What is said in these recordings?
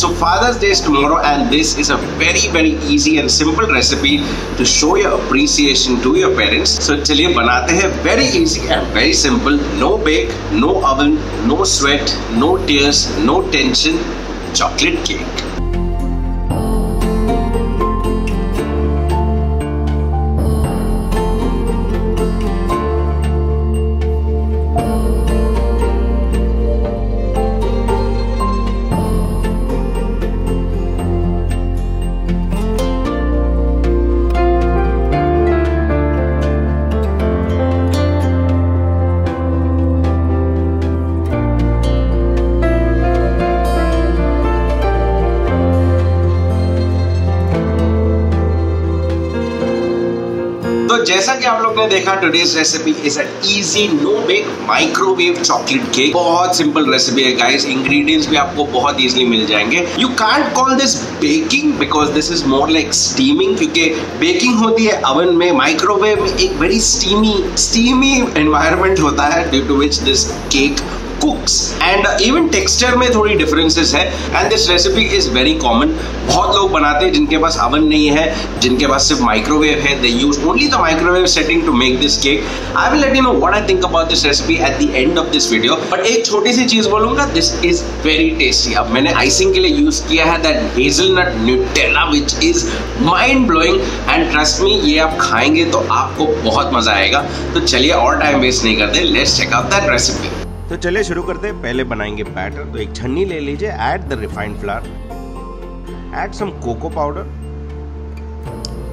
So Father's Day is tomorrow and this is a very easy and simple recipe to show your appreciation to your parents. So चलिए बनाते हैं very easy and very simple, no bake, no oven, no sweat, no tears, no tension, chocolate cake. तो जैसा कि आप लोग ने देखा, today's recipe is a easy no bake microwave chocolate cake. बहुत सिंपल रेसिपी है गाइस, इंग्रेडिएंट्स भी आपको बहुत इजीली मिल जाएंगे। You can't call this baking because this is more like steaming, क्योंकि बेकिंग होती है अवन में, माइक्रोवेव में एक वेरी स्टीमी एनवायरनमेंट होता है due to which this cake cooks and even texture में थोड़ी differences है and this recipe is very common। बहुत लोग बनाते हैं जिनके पास oven नहीं है, जिनके पास सिर्फ माइक्रोवेव है, they use only the microwave setting to make this cake। I will let you know what I think about this recipe at the end of this video। but एक छोटी सी चीज बोलूंगा, this is very tasty। अब मैंने icing के लिए use किया है that hazelnut Nutella which is mind blowing and trust me ये आप खाएंगे तो आपको बहुत मजा आएगा। तो चलिए और टाइम वेस्ट नहीं करते, let's check out that recipe। तो चलिए शुरू करते हैं। पहले बनाएंगे बैटर। तो एक छन्नी ले लीजिए, add the refined flour, add some cocoa powder,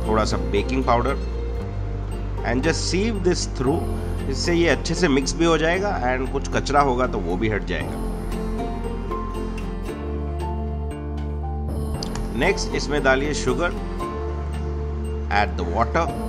थोड़ा सा baking powder and just sieve this through. इससे ये अच्छे से मिक्स भी हो जाएगा एंड कुछ कचरा होगा तो वो भी हट जाएगा। नेक्स्ट इसमें डालिए sugar, add the water,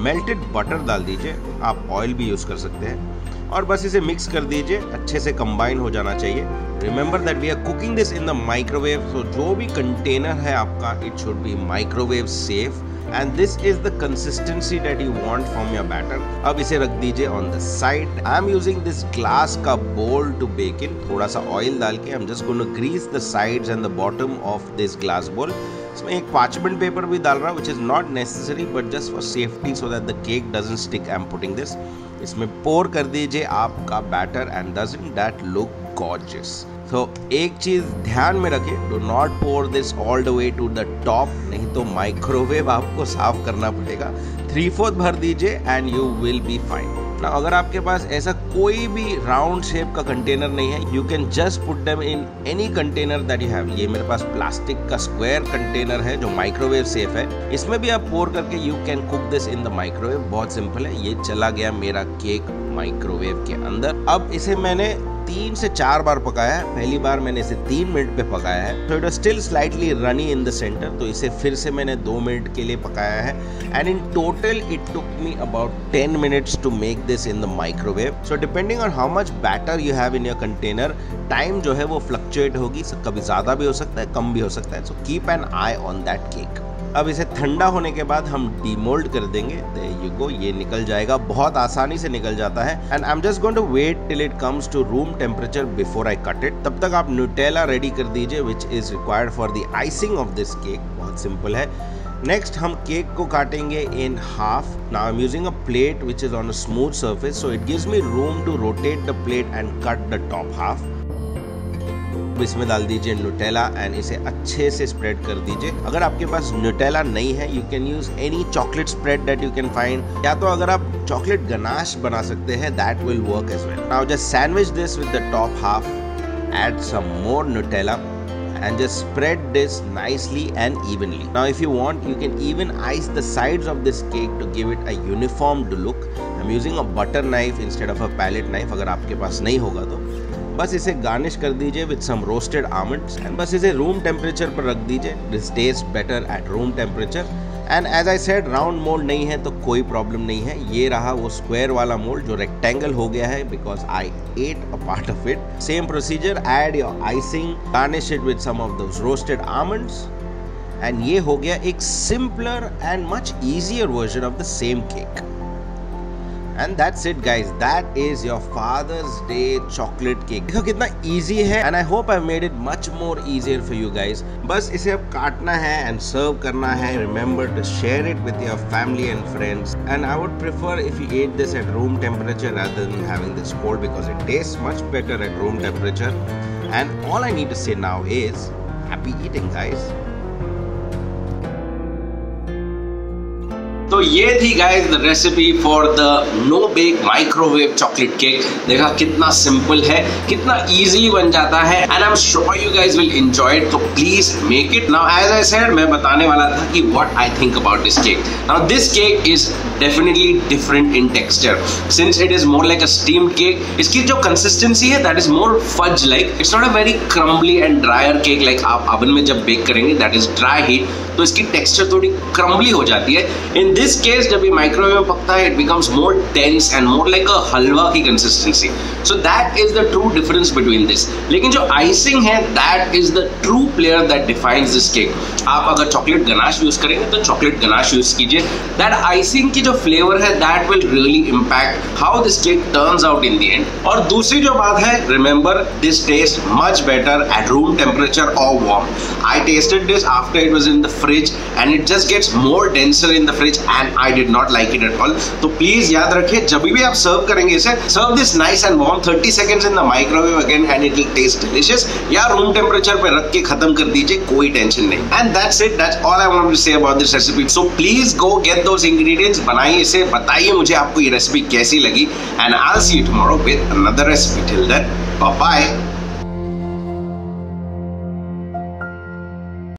melted butter डाल दीजिए, आप ऑयल भी यूज कर सकते हैं और बस इसे मिक्स कर दीजिए, अच्छे से कंबाइन हो जाना चाहिए। Remember that we are cooking this in the microwave, so जो भी कंटेनर है आपका it should be microwave safe and this is the consistency that you want from your batter. अब इसे रख दीजिए on the side. I am using this glass का bowl to bake इन। थोड़ा सा ऑयल डाल के I am just going to grease the sides and the bottom of this glass bowl. इसमें एक पार्चमेंट पेपर भी डाल रहा हूँ, which is not necessary but just for safety so that the cake doesn't stick। I'm putting this। इसमें पोर कर दीजिए आपका batter and doesn't that look gorgeous? तो एक चीज ध्यान में रखिए, do not pour this all the way to the top, नहीं तो माइक्रोवेव आपको साफ करना पड़ेगा। 3/4 भर दीजिए and you will be fine। ना अगर आपके पास ऐसा कोई भी राउंड शेप का कंटेनर नहीं है, you can just put them in any container that you have. ये मेरे पास प्लास्टिक का स्क्वायर कंटेनर है जो माइक्रोवेव सेफ है, इसमें भी आप पोर करके you can cook this in the microwave. बहुत सिंपल है। ये चला गया मेरा केक माइक्रोवेव के अंदर। अब इसे मैंने 3 से 4 बार पकाया है। पहली बार मैंने इसे 3 मिनट पे पकाया है, तो it was still slightly runny in the centre, तो इसे फिर से मैंने 2 मिनट के लिए पकाया है and in total it took me about 10 minutes to make this in the microwave. So depending on how much batter you have in your container, time जो है वो फ्लक्चुएट होगी, कभी ज़्यादा भी हो सकता है, कम भी हो सकता है। So keep an I on that cake. अब इसे ठंडा होने के बाद हम डीमोल्ड कर देंगे। देयर यू गो, ये निकल जाएगा, बहुत आसानी से निकल जाता है and I am just going to wait till it comes to room temperature before I cut it. तब तक आप न्यूटेला रेडी कर दीजिए which is required for the icing of this cake. बहुत सिंपल है। नेक्स्ट हम केक को काटेंगे in half. Now I am using a plate which is on a smooth surface, so it gives me room to rotate the plate and cut the top half. इसमें डाल दीजिए Nutella and इसे अच्छे से spread कर दीजिए। अगर आपके पास न्यूटेला नहीं है, you can use any chocolate spread that you can find, या तो अगर आप चॉकलेट गनाश बना सकते हैं, that will work as well. Now just sandwich this with the top half, add some more Nutella and just spread this nicely and evenly. Now if you want, you can even ice the sides of this cake to give it a uniformed look। I'm using a butter knife instead of a palette knife। अगर आपके पास नहीं होगा तो बस इसे garnish कर दीजिए with some roasted almonds and बस इसे रूम टेम्परेचर पर रख दीजिए। This taste better at room temperature and as I said, round mould नहीं है तो कोई प्रॉब्लम नहीं है। ये रहा वो स्क्वायर वाला मोल्ड जो रेक्टेंगल हो गया है because I ate a part of it. Same procedure, add your icing, garnish it with some of those roasted almonds and ये हो गया एक simpler and much easier version of the same cake. And that's it guys, that is your Father's Day chocolate cake. देखो कितना easy है and I hope I've made it much more easier for you guys. बस इसे अब काटना है and serve करना है. Remember to share it with your family and friends. And I would prefer if you ate this at room temperature rather than having this cold, because it tastes much better at room temperature. And all I need to say now is happy eating guys. तो ये थी guys the recipe for the no bake microwave chocolate cake. देखा कितना simple है, कितना easily बन जाता है and I am sure you guys will enjoy it. तो please make it. Now as I said, मैं बताने वाला था कि what I think about this cake. Now this cake is definitely different in texture since it is more like a steamed cake. इसकी जो consistency है that is more fudge like. It's not a very crumbly and dryer cake like आप oven में जब bake करेंगे that is dry heat, तो इसकी texture थोड़ी क्रम्बली हो जाती है. इन दिस केस जब ये माइक्रोवेव में पकता है it becomes more tense and more like a halwa की consistency. So that is the true difference between this. लेकिन जो आइसिंग है that is the true player that defines this cake. आप अगर चॉकलेट गनाश यूज करेंगे तो चॉकलेट गनाश यूज कीजिए. That icing की जो फ्लेवर है that will really impact how this cake turns out in the end. और दूसरी जो बात है, remember this taste much better at room temperature और warm. I tested this after it was in the fridge and it just gets more denser in the fridge and I did not like it at all. तो प्लीज याद रखिए जब भी आप serve करेंगे इसे, serve this nice and warm 30 seconds in the microwave again and it will taste delicious. या रूम टेम्परेचर पे रख के खत्म कर दीजिए, कोई टेंशन नहीं. And that's it, that's all I want to say about this recipe. So please go get those ingredients, बनाइए इसे, बताइए मुझे आपको ये रेसिपी कैसी लगी and I'll see you tomorrow with another recipe. Till then, bye bye.